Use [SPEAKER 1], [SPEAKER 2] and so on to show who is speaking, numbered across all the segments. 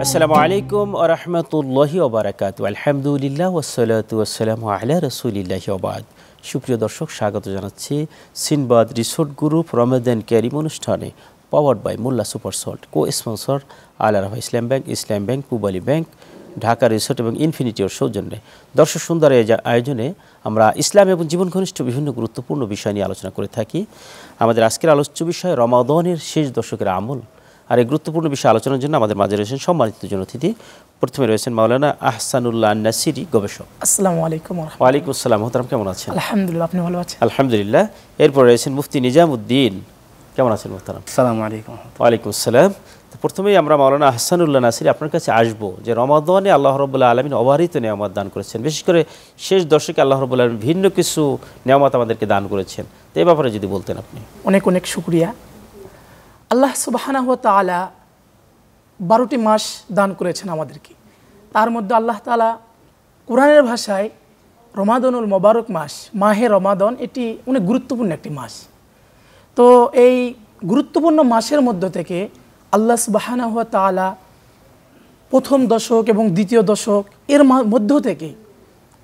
[SPEAKER 1] আসসালামু আলাইকুম ওয়া রাহমাতুল্লাহি ওয়া বারাকাতুহু। আলহামদুলিল্লাহ ওয়াসসালাতু ওয়াসসালামু আলা রাসূলিল্লাহি ওয়া বাদ। সুপ্রিয় দর্শক, স্বাগত জানাচ্ছি Sinbad resort group Ramadan Kareem অনুষ্ঠানে, powered by Molla super salt, co sponsor Al Arafa Islam bank, Pubali bank, Dhaka resort এবং ইনফিনিটির সৌজন্যে। দর্শক সুন্দর এই আয়োজনে আমরা ইসলাম এবং জীবন ঘনিষ্ঠ বিভিন্ন গুরুত্বপূর্ণ বিষয় নিয়ে আলোচনা করে থাকি। আমাদের আজকের আলোচ্য বিষয় রমাদানের শেষ দশকের আমল। আর এই গুরুত্বপূর্ণ বিষয় আলোচনার জন্য আমাদের মাঝে রয়েছেন সম্মানিত দুজন অতিথি। প্রথমে রয়েছেন মাওলানা আহসানুল্লাহ নাসিরি, গবেষক।
[SPEAKER 2] আসসালামু আলাইকুম।
[SPEAKER 1] ওয়ালাইকুম আসসালাম। মোহতারাম কেমন আছেন?
[SPEAKER 2] আলহামদুলিল্লাহ, আপনি ভালো আছেন?
[SPEAKER 1] আলহামদুলিল্লাহ। এরপর রয়েছেন মুফতি নিজামউদ্দিন, কেমন আছেন মোহতারাম?
[SPEAKER 3] আসসালামু আলাইকুম।
[SPEAKER 1] ওয়ালাইকুম আসসালাম। তো প্রথমেই আমরা মাওলানা আহসানুল্লাহ নাসিরি আপনার কাছে আসবো যে রমাদানে আল্লাহ রাব্বুল আলামিন অবারিত নিয়ামত দান করেছেন, বিশেষ করে শেষ দশকে আল্লাহ রাব্বুল আলামিন ভিন্ন কিছু নিয়ামত আমাদেরকে দান করেছেন। তো এই ব্যাপারে যদি বলতেন আপনি।
[SPEAKER 2] অনেক অনেক শুকরিয়া। আল্লাহ সুবহানাহু ওয়া তাআলা 12টি মাস দান করেছেন আমাদেরকে। তার মধ্যে আল্লাহ তাআলা কোরআনের ভাষায় রমাদানুল মোবারক মাস, মাহে রমাদান, এটি অনেক গুরুত্বপূর্ণ একটি মাস। তো এই গুরুত্বপূর্ণ মাসের মধ্য থেকে আল্লাহ সুবহানাহু ওয়া তাআলা প্রথম দশক এবং দ্বিতীয় দশক এর মধ্য থেকে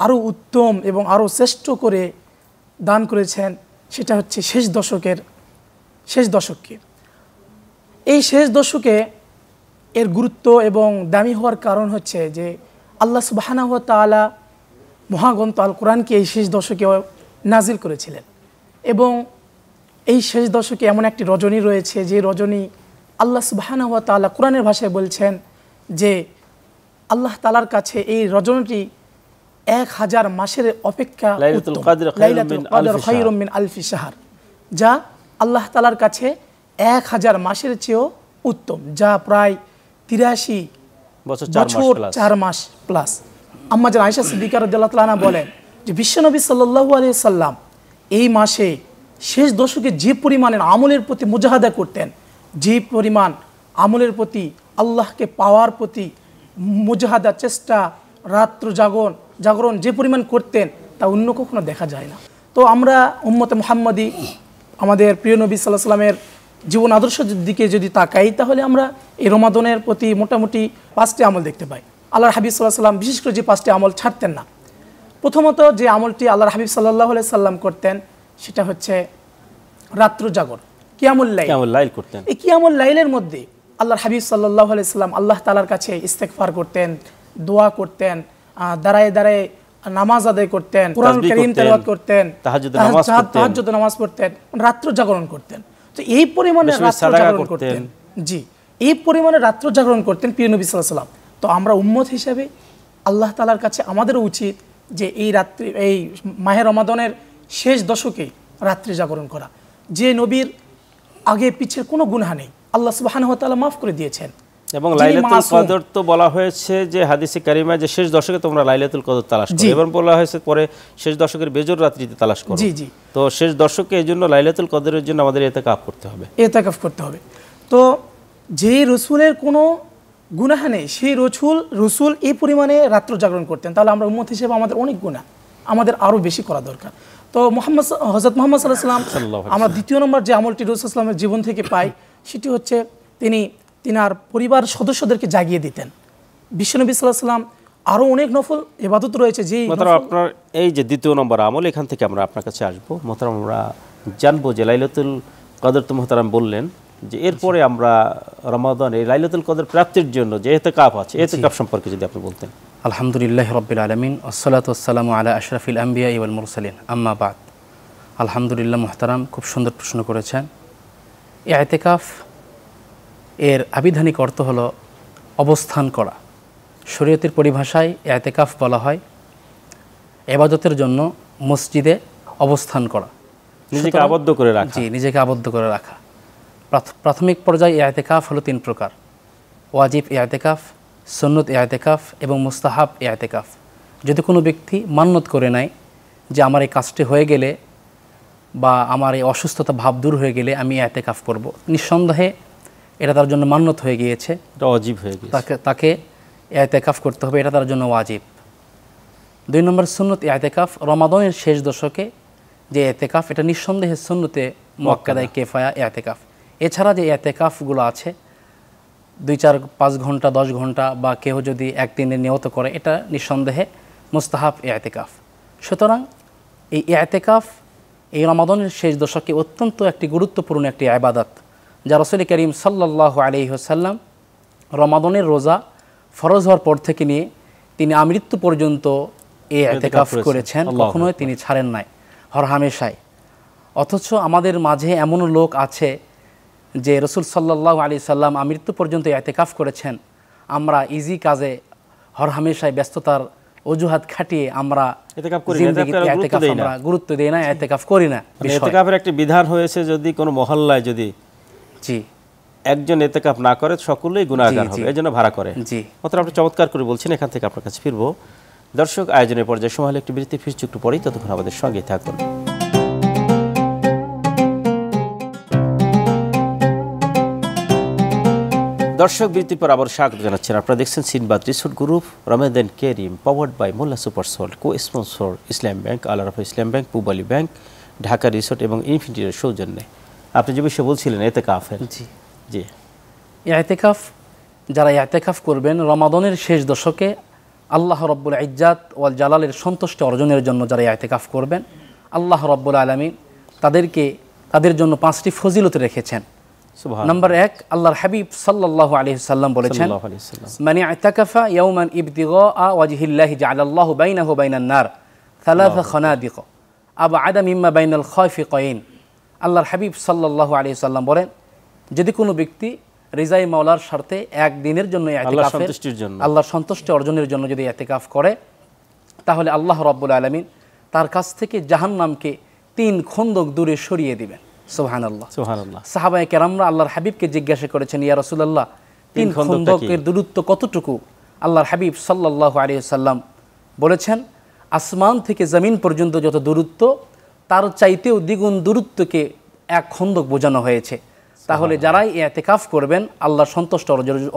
[SPEAKER 2] আরও উত্তম এবং আরও শ্রেষ্ঠ করে দান করেছেন, সেটা হচ্ছে শেষ দশককে। এই শেষ দশকে এর গুরুত্ব এবং দামি হওয়ার কারণ হচ্ছে যে আল্লাহ সুবহানাহু ওয়া তাআলা মহাগ্রন্থ আল কোরআনকে এই শেষ দশকে নাজিল করেছিলেন। এবং এই শেষ দশকে এমন একটি রজনী রয়েছে, যে রজনী আল্লাহ সুবহানাহু ওয়া তাআলা কোরআনের ভাষায় বলছেন যে লাইলাতুল কাছে এই রজনীটি 1000 মাসের অপেক্ষা, লাইলাতুল কদর খায়রুম মিন আলফি শাহর, যা আল্লাহ তাআলার কাছে 1000 মাসের চেয়েও উত্তম, যা প্রায় 83 বছর 4 মাস প্লাস। আম্মা জান আয়েশা সিদ্দিকা রাদিয়াল্লাহু তাআলা বলেন যে বিশ্বনবী সাল্লাল্লাহু আলাইহি সাল্লাম এই মাসে শেষ দশকে যে পরিমাণের আমলের প্রতি মুজাহাদা করতেন, যে পরিমাণ আমলের প্রতি, আল্লাহকে পাওয়ার প্রতি মুজাহাদা, চেষ্টা, রাত্র জাগরণ যে পরিমাণ করতেন, তা অন্য কখনো দেখা যায় না। তো আমরা উম্মতে মুহাম্মাদি, আমাদের প্রিয় নবী সাল্লাল্লাহু আলাইহি সাল্লামের জীবন আদর্শের দিকে যদি তাকাই, তাহলে আমরা এই রমাদানের প্রতি মোটামুটি 5টি আমল দেখতে পাই। আল্লাহর হাবিব সাল্লাল্লাহু আলাইহি সাল্লাম বিশেষ করে যে 5টি আমল ছাড়তেন না। প্রথমত যে আমলটি আল্লাহর হাবিব সাল্লাল্লাহু আলাইহি সাল্লাম করতেন, সেটা হচ্ছে রাত্র জাগরণ, কিয়ামুল লাইল করতেন। এই কিয়ামুল লাইলের মধ্যে আল্লাহর হাবিব সাল্লাল্লাহু আলাইহি সাল্লাম আল্লাহ তাআলার কাছে ইস্তেগফার করতেন, দোয়া করতেন, দাঁড়ায় দাঁড়ায় নামাজ আদায় করতেন, কোরআন কারীম তেলাওয়াত করতেন, তাহাজ্জুদ নামাজ পড়তেন, রাত্র জাগরণ করতেন। তো এই পরিমাণে রাত্র জাগরণ করতেন, এই পরিমাণে রাত্র জাগরণ করতেন প্রিয় নবী সাল্লাল্লাহু আলাইহি সাল্লাম। তো আমরা উম্মত হিসেবে আল্লাহ তাআলার কাছে আমাদেরও উচিত যে এই মাহে রমাদানের শেষ দশকে রাত্রি জাগরণ করা। যে নবীর আগে পিছের কোনো গুনাহ নেই, আল্লাহ সুবহানাহু ওয়া তাআলা মাফ করে দিয়েছেন।
[SPEAKER 1] এবং লাইলাতুল কদর তো বলা হয়েছে যে হাদিসে কারিমায় যে শেষ দশকে তোমরা লাইলাতুল কদর তালাশ করো, এবং বলা হয়েছে পরে শেষ দশকের বেজর রাত্রিতে তালাশ করো। তো শেষ দশকে এই জন্য লাইলাতুল কদরের জন্য আমাদের ইতিকাফ করতে হবে।
[SPEAKER 2] তো যে রসুলের কোনো গুনাহ নেই, সেই রসুল এই পরিমাণে রাত্র জাগরণ করতেন, তাহলে আমরা উম্মত হিসেবে আমাদের অনেক গুনাহ, আমাদের আরও বেশি করা দরকার। তো হযরত মুহাম্মদ সাল্লাল্লাহু আলাইহি ওয়াসাল্লাম, আমরা দ্বিতীয় নম্বর যে আমলটি রাসূল সাল্লাল্লাহু আলাইহি ওয়াসাল্লামের জীবন থেকে পাই, সেটি হচ্ছে তিনার পরিবার সদস্যদেরকে জাগিয়ে দিতেন। বিশ্বনবী সাল্লাল্লাহু আলাইহি ওয়াসাল্লাম আরও অনেক নফল ইবাদত রয়েছে, যে
[SPEAKER 1] আপনার এই যে দ্বিতীয় নম্বর আমল, এখান থেকে আমরা আপনার কাছে আসবো মোহতারাম। আমরা জানবো যে লাইলাতুল কদর তো মোহতারাম বললেন, যে এরপরে আমরা রমাদান এই লাইলাতুল কদর প্রাপ্তির জন্য যে ইতিকাফ আছে, ইতিকাফ সম্পর্কে যদি আপনি বলতেন।
[SPEAKER 3] আলহামদুলিল্লাহ রাব্বিল আলামিন, ওয়াসসালাতু ওয়াসসালামু আলা আশরাফিল আম্বিয়া ওয়াল মুরসালিন, আম্মা বাদ। আলহামদুলিল্লাহ মুহতারাম, খুব সুন্দর প্রশ্ন করেছেন। ইতিকাফ এর আবিধানিক অর্থ হলো অবস্থান করা। শরীয়তের পরিভাষায় ইতিকাফ বলা হয় ইবাদতের জন্য মসজিদে অবস্থান করা,
[SPEAKER 1] নিজেকে আবদ্ধ করে রাখা।
[SPEAKER 3] নিজেকে আবদ্ধ করে রাখা। প্রাথমিক পর্যায়ে ইতিকাফ হলো 3 প্রকার: ওয়াজিব ইতিকাফ, সুন্নত ইতিকাফ এবং মুস্তাহাব ইতিকাফ। যদি কোনো ব্যক্তি মান্নত করে নেয় যে আমার এই কাজটি হয়ে গেলে বা আমার এই অসুস্থতা ভাব দূর হয়ে গেলে আমি ইতিকাফ করব, নিঃসন্দেহে এটা তার জন্য মান্নত হয়ে গিয়েছে,
[SPEAKER 1] এটা ওয়াজিব হয়ে গিয়েছে,
[SPEAKER 3] তাকে ইতিকাফ করতে হবে, এটা তার জন্য ওয়াজিব। 2 নম্বর সুন্নত ইতিকাফ, রমাদানের শেষ দশকে যে ইতিকাফ, এটা নিঃসন্দেহে সুন্নতে মুআক্কাদায়ে কিফায়া ইতিকাফ। এছাড়া যে ইতিকাফগুলো আছে 2-4-5 ঘন্টা 10 ঘন্টা বা কেউ যদি একদিনে নিয়ত করে, এটা নিঃসন্দেহে মুস্তাহাব ইআতেকাফ। সুতরাং এই ইআতেকাফ এই রমাদানের শেষ দশকে অত্যন্ত একটি গুরুত্বপূর্ণ একটি ইবাদত, যা রাসূল করিম সাল্লাল্লাহু আলাইহি ওয়াসাল্লাম রমাদানের রোজা ফরজ হওয়ার পর থেকে নিয়ে তিনি আমৃত্যু পর্যন্ত এই ইআতেকাফ করেছেন, কখনোই তিনি ছাড়েন নাই, হরহামেশাই। অথচ আমাদের মাঝে এমন লোক আছে যে রাসূল সাল্লাল্লাহু আলাইহি সাল্লাম আমৃত্যু পর্যন্ত ইআতেকাফ করেছেন, আমরা ইজি কাজে হরহামেশাই ব্যস্ততার অজুহাত খাটিয়ে আমরা আমরা গুরুত্ব দেই না, ইআতেকাফ করি না।
[SPEAKER 1] ইআতেকাফের একটি বিধান হয়েছে, যদি কোনো মহল্লায় যদি একজন ইআতেকাফ না করে সকলেই গুনাহগার হবে, এজন্য ভাড়া করে। অতএব আপনি চমৎকার করে বলছেন। এখান থেকে আপনার কাছে ফিরবো। দর্শক, আয়োজনের পর্যায়ে সময় হলে একটি বিরতি, ফিরছি একটু পরেই, ততক্ষণ আমাদের সঙ্গেই থাকুন। দর্শক, বিরতির পর আবার স্বাগত জানাচ্ছেন। আপনারা দেখছেন Sinbad resort group, Ramadan Kareem, powered by Molla super salt, co sponsor Islam bank, Al Arafa Islam bank, Pubali bank, Dhaka resort এবং ইনফিনিটির সৌজন্যে। আপনি যে বিষয়ে বলছিলেন ইআতেকাফের। জি,
[SPEAKER 3] ইআতেকাফ, যারা ইআতেকাফ করবেন রমাদানের শেষ দশকে আল্লাহ রব্বুল ইজ্জাত ওয়াল জালালের সন্তুষ্টি অর্জনের জন্য, যারা ইআতেকাফ করবেন আল্লাহ রব্বুল আলামিন তাদের জন্য 5টি ফজিলত রেখেছেন। নাম্বার 1, আল্লাহর হাবিব সাল্লাল্লাহু আলাইহি ওয়াসাল্লাম বলেছেন, মান ইআতাকাফা ইয়াওমান ইবতিগাআ ওয়াজহিল্লাহি জাআলাল্লাহু বাইনাহু ওয়া বাইনান নার সালাসা খানাদিক আবআদা মিম্মা বাইনাল খাফিকাইন। আল্লাহর হাবিব সাল্লাল্লাহু আলাইহি ওয়াসাল্লাম বলেন, যদি কোনো ব্যক্তি রিজাই মাওলার স্বার্থে একদিনের জন্য আল্লাহর সন্তুষ্টি অর্জনের জন্য যদি ইআতেকাফ করে, তাহলে আল্লাহ রাব্বুল আলামিন তার কাছ থেকে জাহান্নামকে 3 খন্দক দূরে সরিয়ে দিবেন। সুবহানাল্লাহ, সুবহানাল্লাহ। সাহাবায়ে কেরামরা আল্লাহর হাবিবকে জিজ্ঞাসা করেছেন, ইয়া রাসূলুল্লাহ, 3 খন্দকের দূরত্ব কতটুকু? আল্লাহর হাবিব সাল্লাল্লাহু আলাইহি ওয়াসাল্লাম বলেছেন, আসমান থেকে জমিন পর্যন্ত যত দূরত্ব, তার চাইতেও দ্বিগুণ দূরত্বকে 1 খন্দক বোঝানো হয়েছে। তাহলে যারাই ইআতেকাফ করবেন আল্লাহর সন্তুষ্টি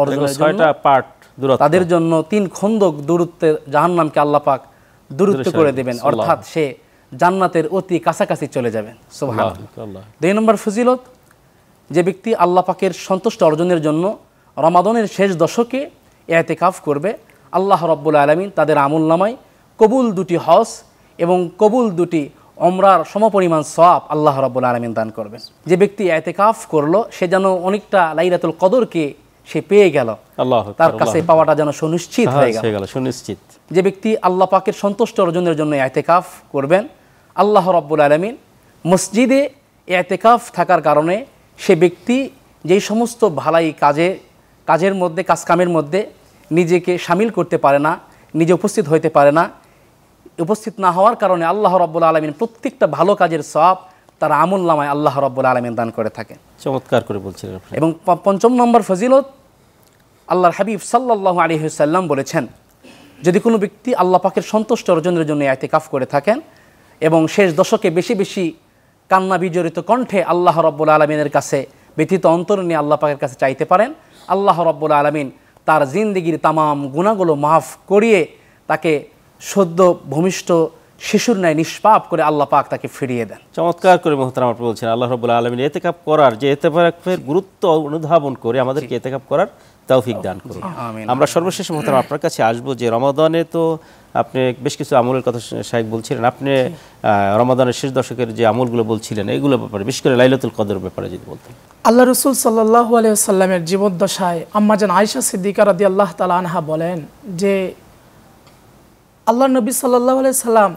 [SPEAKER 3] অর্জনের জন্য, তাদের জন্য 3 খন্দক দূরত্বে জাহান্নামকে আল্লাহ পাক দূরত্ব করে দেবেন, অর্থাৎ সে জান্নাতের অতি কাছাকাছি চলে যাবেন। সুবহানাল্লাহ। 2 নম্বর ফজিলত, যে ব্যক্তি আল্লাহ পাকের সন্তুষ্টি অর্জনের জন্য রমাদানের শেষ দশকে ইআতেকাফ করবে, আল্লাহ রাব্বুল আলামিন তাদের আমলনামায় কবুল 2টি হজ এবং কবুল 2টি উমরার সমপরিমাণ সওয়াব আল্লাহ রাব্বুল আলামিন দান করবেন। যে ব্যক্তি ইআতেকাফ করলো, সে যেন অনেকটা লাইলাতুল কদরকে সে পেয়ে গেল, তার কাছে পাওয়াটা যেন সুনিশ্চিত হয়ে গেল, সুনিশ্চিত। যে ব্যক্তি আল্লাহ পাকের সন্তুষ্টি অর্জনের জন্য ইআতেকাফ করবেন, আল্লাহ রাব্বুল আলামিন মসজিদে ইআতেকাফ থাকার কারণে সে ব্যক্তি যেই সমস্ত ভালাই কাজের মধ্যে, কাজকামের মধ্যে নিজেকে শামিল করতে পারে না, নিজে উপস্থিত হইতে পারে না, উপস্থিত না হওয়ার কারণে আল্লাহ রাব্বুল আলামিন প্রত্যেকটা ভালো কাজের সওয়াব তার আমলনামায় আল্লাহ রাব্বুল আলামিন দান করে থাকেন।
[SPEAKER 1] চমৎকার করে বলছিলেন। এবং
[SPEAKER 3] 5 নম্বর ফজিলত, আল্লাহর হাবিব সাল্লাল্লাহু আলাইহি ওয়াসাল্লাম বলেছেন, যদি কোনো ব্যক্তি আল্লাহ পাকের সন্তুষ্টি অর্জনের জন্য ইআতেকাফ করে থাকেন এবং শেষ দশকে বেশি বেশি কান্না বিজড়িত কণ্ঠে আল্লাহ রাব্বুল আলামিনের কাছে ব্যথিত অন্তর নিয়ে আল্লাহ পাকের কাছে চাইতে পারেন, আল্লাহ রাব্বুল আলামিন তার জিন্দেগির তামাম গুনাহগুলো মাফ করিয়ে তাকে সদ্য ভূমিষ্ঠ শিশুর ন্যায় নিষ্পাপ করে আল্লাহ পাক তাকে ফিরিয়ে দেন।
[SPEAKER 1] চমৎকার করে মোহতারাম আপনি বলছেন। আল্লাহ রাব্বুল আলামিন ইআতেকাফ করার, যে ইআতেকাফের গুরুত্ব অনুধাবন করে আমাদেরকে ইআতেকাফ করার তৌফিক দান করুন। আমরা সর্বশেষ মোহতারাম আপনার কাছে আসবো, যে রমাদানে তো আপনি বেশ কিছু আমলের কথা শাইখ বলছিলেন, আপনি রমাদানের শেষ দশকের যে আমলগুলো বলছিলেন এগুলোর ব্যাপারে, বিশেষ করে লাইলাতুল কদরের ব্যাপারে যদি বলতেন।
[SPEAKER 2] আল্লাহ রাসূল সাল্লাল্লাহু আলাইহি ওয়াসাল্লামের জীবদ্দশায় আম্মাজান আয়েশা সিদ্দিকা রাদিয়াল্লাহু তাআলা আনহা বলেন যে আল্লাহ নবী সাল্লাল্লাহু আলাইহি সাল্লাম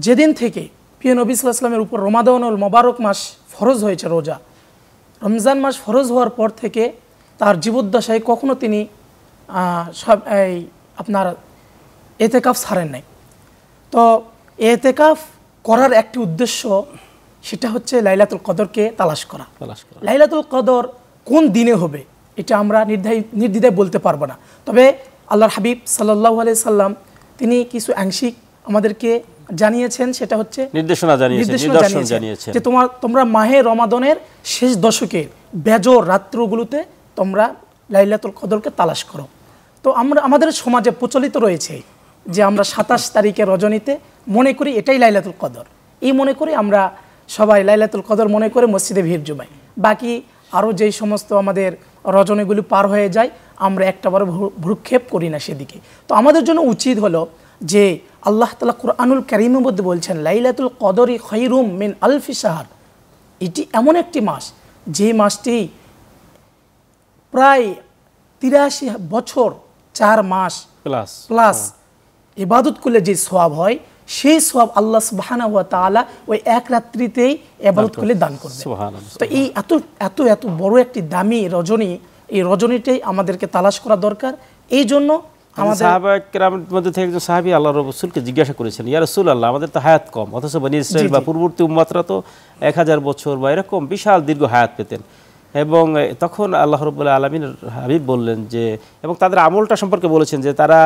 [SPEAKER 2] যেদিন থেকে প্রিয় নবী সাল্লাল্লাহু আলাইহি সাল্লামের উপর রমাদানুল মোবারক মাস ফরজ হয়েছে, রোজা, রমজান মাস ফরজ হওয়ার পর থেকে তার জীবদ্দশায় কখনো তিনি আপনার ইআতেকাফ ছাড়েন নাই। তো ইআতেকাফ করার একটি উদ্দেশ্য, সেটা হচ্ছে লাইলাতুল কদরকে তালাশ করা। লাইলাতুল কদর কোন দিনে হবে এটা আমরা নির্দ্বিধায় বলতে পারবো না, তবে আল্লাহর হাবিব সাল্লাল্লাহু আলাইহি সাল্লাম তিনি কিছু আংশিক আমাদেরকে জানিয়েছেন, সেটা হচ্ছে নির্দেশনা জানিয়েছেন যে তোমরা মাহে রমাদানের শেষ দশকের বেজর রাত্রগুলোতে তোমরা লাইলাতুল কদরকে তালাশ করো। তো আমাদের সমাজে প্রচলিত রয়েছে যে আমরা 27 তারিখের রজনীতে মনে করি এটাই লাইলাতুল কদর, এই মনে করি আমরা সবাই লাইলাতুল কদর মনে করে মসজিদে ভিড় জমাই। বাকি আরও যেই সমস্ত আমাদের রজনীগুলি পার হয়ে যায়, আমরা একটাবার ভ্রুক্ষেপ করি না সেদিকে। তো আমাদের জন্য উচিত হলো যে আল্লাহ তাআলা কুরআনুল কারীমের মধ্যে বলছেন লাইলাতুল কদরি খায়রুম মিন আলফি শাহর, এটি এমন একটি মাস যে মাসটি প্রায় 83 বছর 4 মাস প্লাস ইবাদত করলে যে সওয়াব হয়, সেই সওয়াব আল্লাহ সুবহানাহু ওয়া তাআলা ওই এক রাত্রিতেই ইবাদত করলে দান করবে। তো এই এত এত এত বড় একটি দামি রজনী, এই রজনীটাই আমাদেরকে তালাশ করা দরকার। এই জন্য আমাদের
[SPEAKER 1] সাহাবায়ে কেরামের মধ্যে থেকে একজন সাহাবী আল্লাহর রাসূলকে জিজ্ঞাসা করেছেন, ইয়া রাসূলুল্লাহ, আমাদের তো হায়াত কম, অথচ বনী ইসরাঈল বা পূর্ববর্তী উম্মতরা তো 1000 বছর বা এরকম বিশাল দীর্ঘ হায়াত পেতেন। এবং তখন আল্লাহ রাব্বুল আলামিন হাবিব বললেন যে, এবং তাদের আমলটা সম্পর্কে বলেছেন যে তারা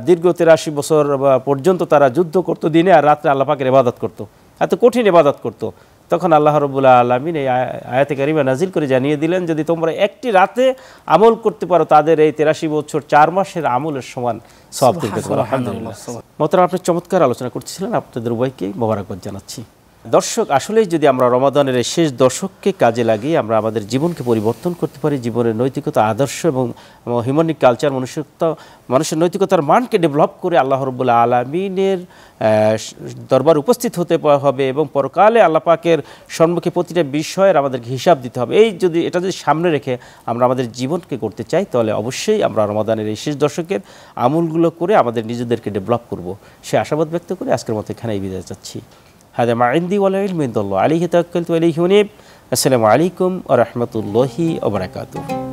[SPEAKER 1] দীর্ঘ 83 বছর পর্যন্ত তারা যুদ্ধ করত দিনে, আর রাত্রে আল্লাহ পাকের ইবাদত করত, এত কঠিন ইবাদত করত। তখন আল্লাহ রাব্বুল আলামিন এই আয়াতে কারিমা নাজিল করে জানিয়ে দিলেন, যদি তোমরা একটি রাতে আমল করতে পারো তাদের এই 83 বছর 4 মাসের আমলের সমান সওয়াব পেতে পারো। আলহামদুলিল্লাহ। মোহতারাম, আপনি চমৎকার আলোচনা করছিলেন, আপনাদের উভয়কে মোবারকবাদ জানাচ্ছি। দর্শক, আসলেই যদি আমরা রমাদানের এই শেষ দশককে কাজে লাগিয়ে আমরা আমাদের জীবনকে পরিবর্তন করতে পারি, জীবনের নৈতিকতা, আদর্শ এবং হিউম্যানিক কালচার, মানুষের নৈতিকতার মানকে ডেভেলপ করে আল্লাহ রাব্বুল আলামিনের দরবার উপস্থিত হতে হবে এবং পরকালে আল্লাহ পাকের সম্মুখে প্রতিটা বিষয়ের আমাদেরকে হিসাব দিতে হবে, এটা যদি সামনে রেখে আমরা আমাদের জীবনকে করতে চাই, তাহলে অবশ্যই আমরা রমাদানের এই শেষ দশকের আমলগুলো করে আমাদের নিজেদেরকে ডেভেলপ করব, সে আশাবাদ ব্যক্ত করে আজকের মতো এখানেই বিদায় চাচ্ছি। هذا ما عندي ولا علم عند الله عليه توكلت وإليه أنيب. السلام عليكم ورحمة الله وبركاته.